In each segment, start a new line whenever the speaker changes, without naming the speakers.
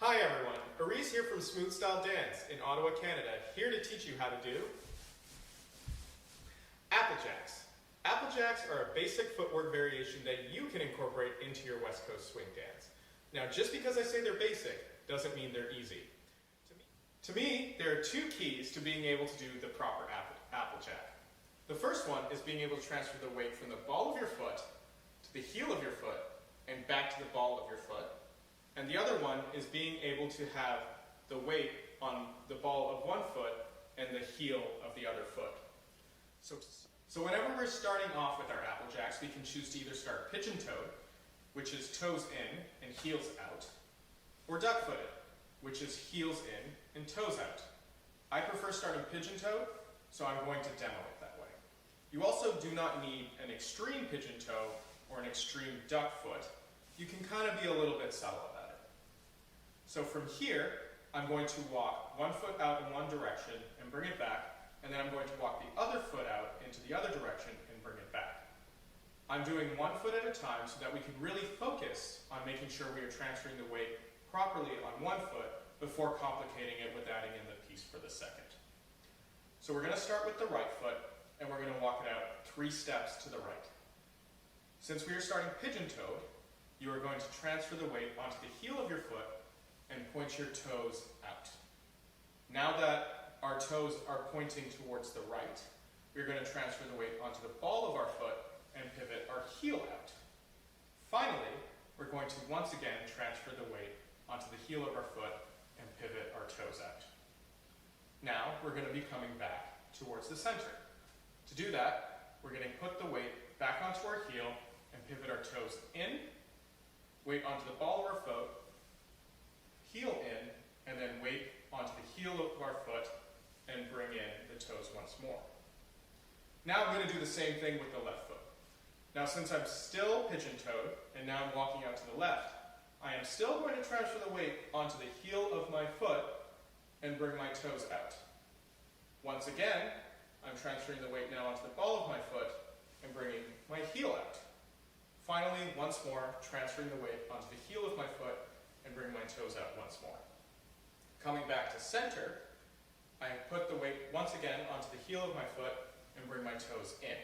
Hi everyone, Areez here from Smoothstyle Dance in Ottawa, Canada, here to teach you how to do Applejacks. Applejacks are a basic footwork variation that you can incorporate into your West Coast swing dance. Now, just because I say they're basic doesn't mean they're easy. To me, there are two keys to being able to do the proper Applejack. The first one is being able to transfer the weight from the ball of your foot to the heel of your foot and back to the ball of your foot. And the other one is being able to have the weight on the ball of one foot and the heel of the other foot. So whenever we're starting off with our Applejacks, we can choose to either start pigeon-toed, which is toes in and heels out, or duck-footed, which is heels in and toes out. I prefer starting pigeon-toed, so I'm going to demo it that way. You also do not need an extreme pigeon-toe or an extreme duck foot. You can kind of be a little bit subtle about it. So from here, I'm going to walk one foot out in one direction and bring it back, and then I'm going to walk the other foot out into the other direction and bring it back. I'm doing one foot at a time so that we can really focus on making sure we are transferring the weight properly on one foot before complicating it with adding in the piece for the second. So we're going to start with the right foot, and we're going to walk it out 3 steps to the right. Since we are starting pigeon-toed, you are going to transfer the weight onto the heel of your foot and point your toes out. Now that our toes are pointing towards the right, we're going to transfer the weight onto the ball of our foot and pivot our heel out. Finally, we're going to once again transfer the weight onto the heel of our foot and pivot our toes out. Now we're going to be coming back towards the center. To do that, we're going to put the weight back onto our heel and pivot our toes in, weight onto the ball of our foot, heel in, and then weight onto the heel of our foot and bring in the toes once more. Now I'm going to do the same thing with the left foot. Now since I'm still pigeon-toed and now I'm walking out to the left, I am still going to transfer the weight onto the heel of my foot and bring my toes out. Once again, I'm transferring the weight now onto the ball of my foot and bringing my heel out. Finally, once more, transferring the weight onto the heel of my foot and bring my toes out once more. Coming back to center, I put the weight once again onto the heel of my foot and bring my toes in.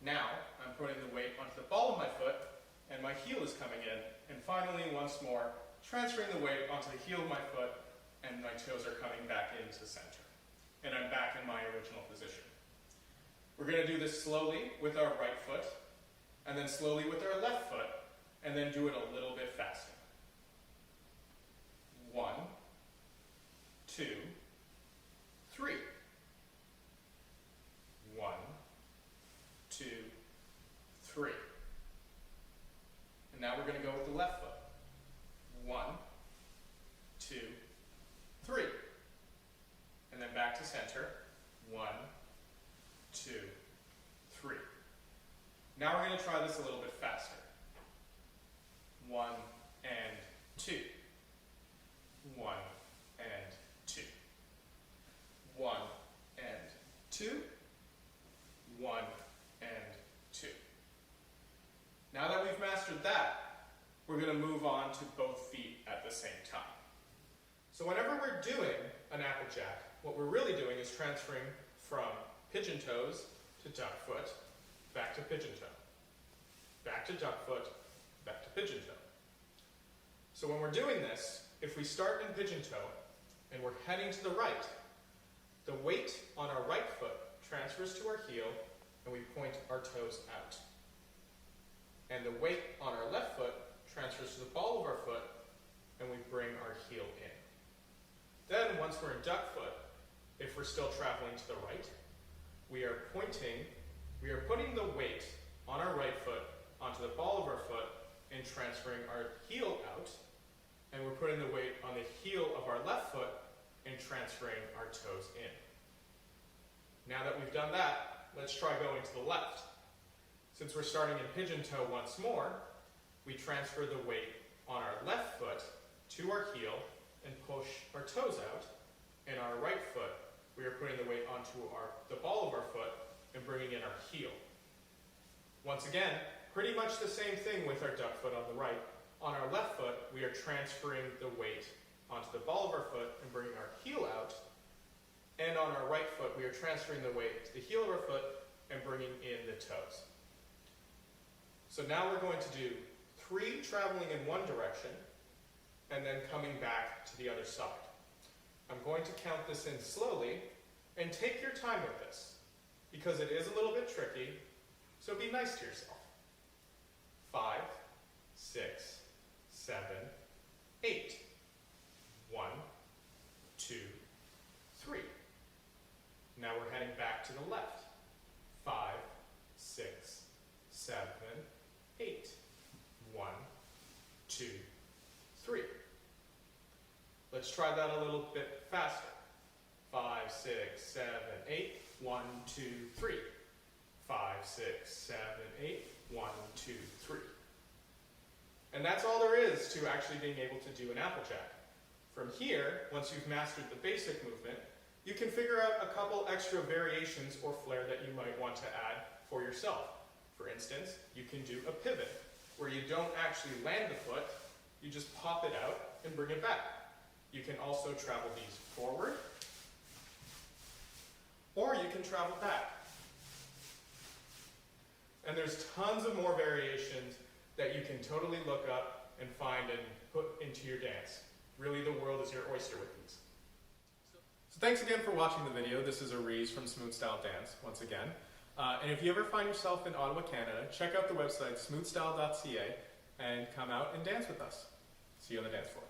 Now, I'm putting the weight onto the ball of my foot and my heel is coming in. And finally, once more, transferring the weight onto the heel of my foot and my toes are coming back into center. And I'm back in my original position. We're going to do this slowly with our right foot, and then slowly with our left foot, and then do it a little bit faster. 1, 2, 3. 1, 2, 3. And now we're going to go with the left foot. 1, 2, 3. And then back to center. 1, 2, 3. Now we're going to try this a little bit faster. 1 and 2. 1 and 2. 1 and 2. 1 and 2. Now that we've mastered that, we're going to move on to both feet at the same time. So whenever we're doing an Applejack, what we're really doing is transferring from pigeon toes to duck foot, back to pigeon toe, back to duck foot, back to pigeon toe. So when we're doing this, if we start in pigeon toe and we're heading to the right, the weight on our right foot transfers to our heel and we point our toes out. And the weight on our left foot transfers to the ball of our foot and we bring our heel in. Then once we're in duck foot, if we're still traveling to the right, we are putting the weight on our right foot onto the ball of our foot and transferring our heel out, and we're putting the weight on the heel of our left foot and transferring our toes in. Now that we've done that, let's try going to the left. Since we're starting in pigeon toe once more, we transfer the weight on our left foot to our heel and push our toes out, and our right foot, we are putting the weight onto the ball of our foot and bringing in our heel. Once again, pretty much the same thing with our duck foot on the right, On our left foot, we are transferring the weight onto the ball of our foot and bringing our heel out. And on our right foot, we are transferring the weight to the heel of our foot and bringing in the toes. So now we're going to do 3 traveling in one direction and then coming back to the other side. I'm going to count this in slowly, and take your time with this because it is a little bit tricky, so be nice to yourself. 5, 6, 7, 8. 1, 2, 3. Now we're heading back to the left. 5, 6, 7, 8. 1, 2, 3. Let's try that a little bit faster. 5, 6, 7, 8. 1, 2, 3. 5, 6, 7, 8. 1, 2, 3. And that's all there is to actually being able to do an applejack. From here, once you've mastered the basic movement, you can figure out a couple extra variations or flair that you might want to add for yourself. For instance, you can do a pivot, where you don't actually land the foot, you just pop it out and bring it back. You can also travel these forward, or you can travel back. And there's tons of more variations that you can totally look up and find and put into your dance. Really, the world is your oyster with these. So thanks again for watching the video. This is Areez from Smoothstyle Dance, once again. And if you ever find yourself in Ottawa, Canada, check out the website smoothstyle.ca and come out and dance with us. See you on the dance floor.